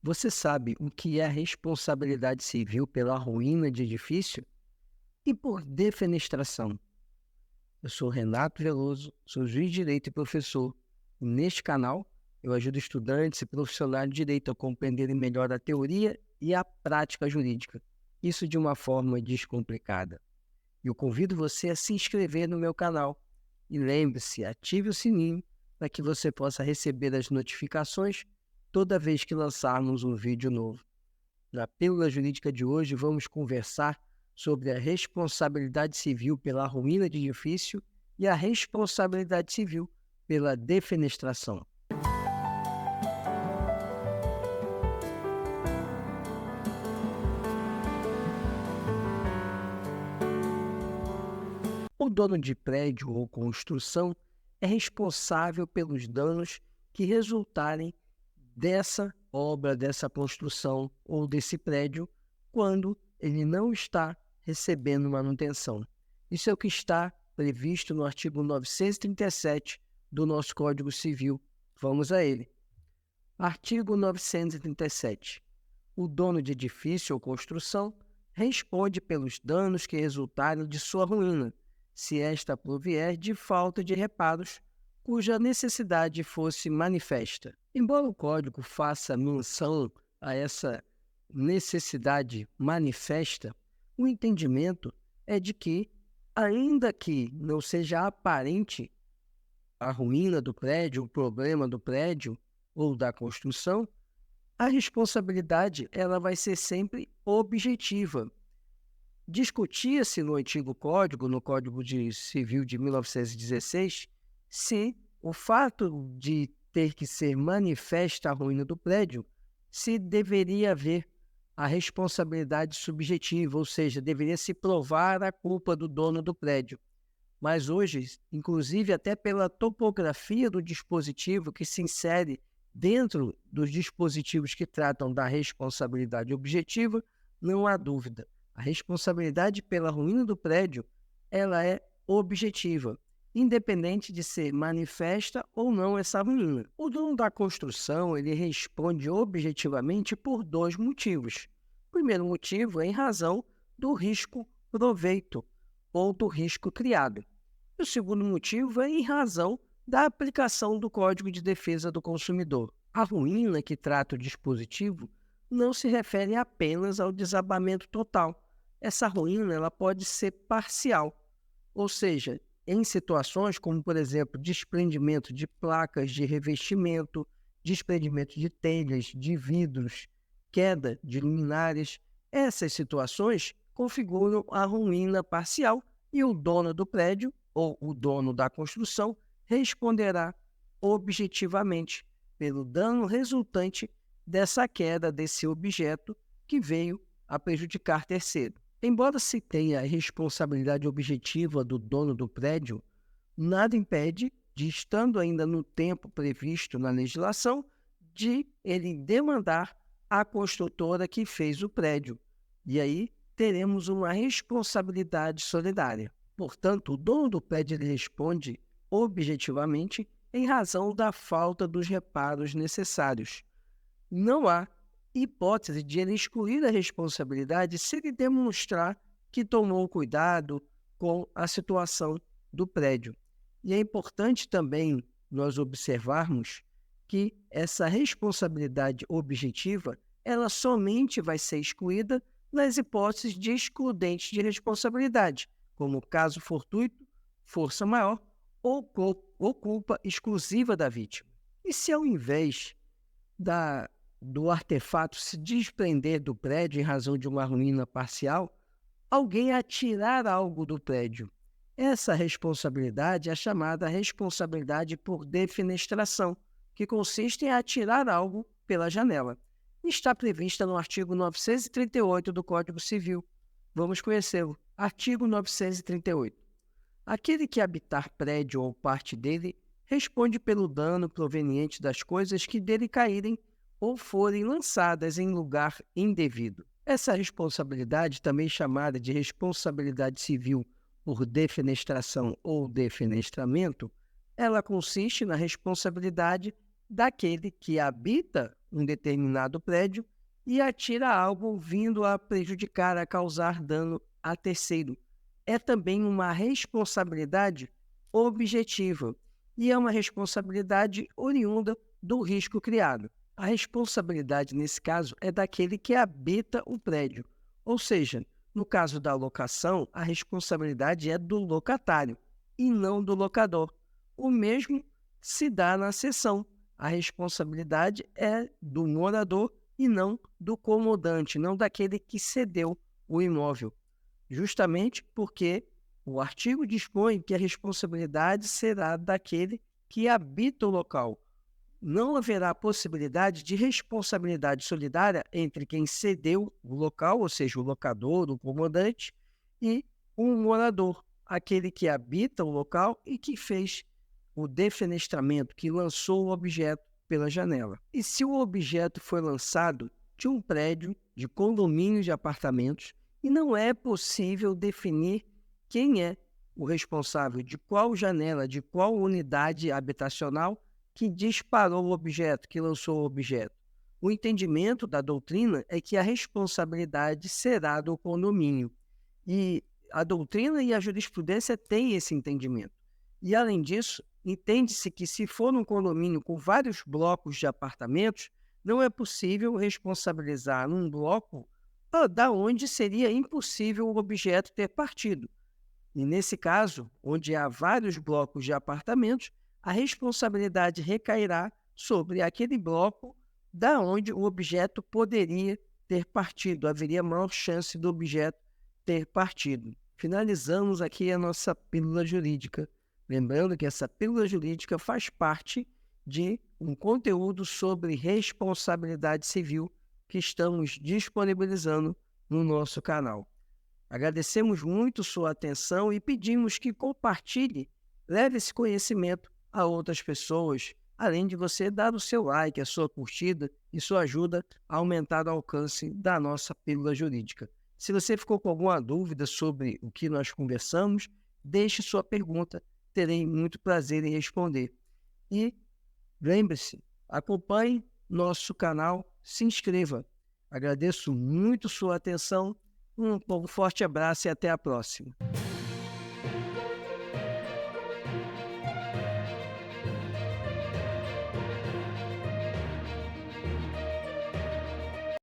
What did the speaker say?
Você sabe o que é a responsabilidade civil pela ruína de edifício e por defenestração? Eu sou Renato Veloso, sou juiz de direito e professor. E neste canal, eu ajudo estudantes e profissionais de direito a compreenderem melhor a teoria e a prática jurídica. Isso de uma forma descomplicada. Eu convido você a se inscrever no meu canal. E lembre-se, ative o sininho para que você possa receber as notificações toda vez que lançarmos um vídeo novo. Na Pílula Jurídica de hoje, vamos conversar sobre a responsabilidade civil pela ruína de edifício e a responsabilidade civil pela defenestração. O dono de prédio ou construção é responsável pelos danos que resultarem dessa obra, dessa construção ou desse prédio quando ele não está recebendo manutenção. Isso é o que está previsto no artigo 937 do nosso Código Civil. Vamos a ele. Artigo 937. O dono de edifício ou construção responde pelos danos que resultarem de sua ruína, se esta provier de falta de reparos cuja necessidade fosse manifesta. Embora o Código faça menção a essa necessidade manifesta, o entendimento é de que, ainda que não seja aparente a ruína do prédio, o problema do prédio ou da construção, a responsabilidade ela vai ser sempre objetiva. Discutia-se no antigo Código, no Código Civil de 1916, se o fato de ter que ser manifesta a ruína do prédio, se deveria haver a responsabilidade subjetiva, ou seja, deveria se provar a culpa do dono do prédio. Mas hoje, inclusive até pela topografia do dispositivo que se insere dentro dos dispositivos que tratam da responsabilidade objetiva, não há dúvida. A responsabilidade pela ruína do prédio, ela é objetiva, independente de ser manifesta ou não essa ruína. O dono da construção, ele responde objetivamente por dois motivos. O primeiro motivo é em razão do risco proveito ou do risco criado. E o segundo motivo é em razão da aplicação do Código de Defesa do Consumidor. A ruína que trata o dispositivo não se refere apenas ao desabamento total. Essa ruína ela pode ser parcial, ou seja, em situações como, por exemplo, desprendimento de placas de revestimento, desprendimento de telhas, de vidros, queda de luminárias, essas situações configuram a ruína parcial e o dono do prédio ou o dono da construção responderá objetivamente pelo dano resultante dessa queda desse objeto que veio a prejudicar terceiro. Embora se tenha a responsabilidade objetiva do dono do prédio, nada impede de, estando ainda no tempo previsto na legislação, de ele demandar a construtora que fez o prédio. E aí teremos uma responsabilidade solidária. Portanto, o dono do prédio ele responde objetivamente em razão da falta dos reparos necessários. Não há hipótese de ele excluir a responsabilidade se ele demonstrar que tomou cuidado com a situação do prédio. E é importante também nós observarmos que essa responsabilidade objetiva, ela somente vai ser excluída nas hipóteses de excludentes de responsabilidade, como caso fortuito, força maior ou culpa exclusiva da vítima. E se ao invés do artefato se desprender do prédio em razão de uma ruína parcial, alguém atirar algo do prédio? Essa responsabilidade é chamada responsabilidade por defenestração, que consiste em atirar algo pela janela. Está prevista no artigo 938 do Código Civil. Vamos conhecê-lo. Artigo 938. Aquele que habitar prédio ou parte dele responde pelo dano proveniente das coisas que dele caírem ou forem lançadas em lugar indevido. Essa responsabilidade, também chamada de responsabilidade civil por defenestração ou defenestramento, ela consiste na responsabilidade daquele que habita um determinado prédio e atira algo vindo a prejudicar, a causar dano a terceiro. É também uma responsabilidade objetiva e é uma responsabilidade oriunda do risco criado. A responsabilidade, nesse caso, é daquele que habita o prédio, ou seja, no caso da locação, a responsabilidade é do locatário e não do locador. O mesmo se dá na cessão. A responsabilidade é do morador e não do comandante, não daquele que cedeu o imóvel. Justamente porque o artigo dispõe que a responsabilidade será daquele que habita o local. Não haverá possibilidade de responsabilidade solidária entre quem cedeu o local, ou seja, o locador, o comandante, e um morador, aquele que habita o local e que fez o defenestramento, que lançou o objeto pela janela. E se o objeto foi lançado de um prédio de condomínio de apartamentos e não é possível definir quem é o responsável de qual janela, de qual unidade habitacional que disparou o objeto, que lançou o objeto. O entendimento da doutrina é que a responsabilidade será do condomínio. E a doutrina e a jurisprudência têm esse entendimento. E, além disso, entende-se que se for um condomínio com vários blocos de apartamentos, não é possível responsabilizar um bloco da onde seria impossível o objeto ter partido. E, nesse caso, onde há vários blocos de apartamentos, a responsabilidade recairá sobre aquele bloco da onde o objeto poderia ter partido. Haveria maior chance do objeto ter partido. Finalizamos aqui a nossa pílula jurídica. Lembrando que essa pílula jurídica faz parte de um conteúdo sobre responsabilidade civil que estamos disponibilizando no nosso canal. Agradecemos muito sua atenção e pedimos que compartilhe, leve esse conhecimento a outras pessoas, além de você dar o seu like, a sua curtida, isso ajuda a aumentar o alcance da nossa pílula jurídica. Se você ficou com alguma dúvida sobre o que nós conversamos, deixe sua pergunta, terei muito prazer em responder. E lembre-se, acompanhe nosso canal, se inscreva. Agradeço muito sua atenção, um forte abraço e até a próxima.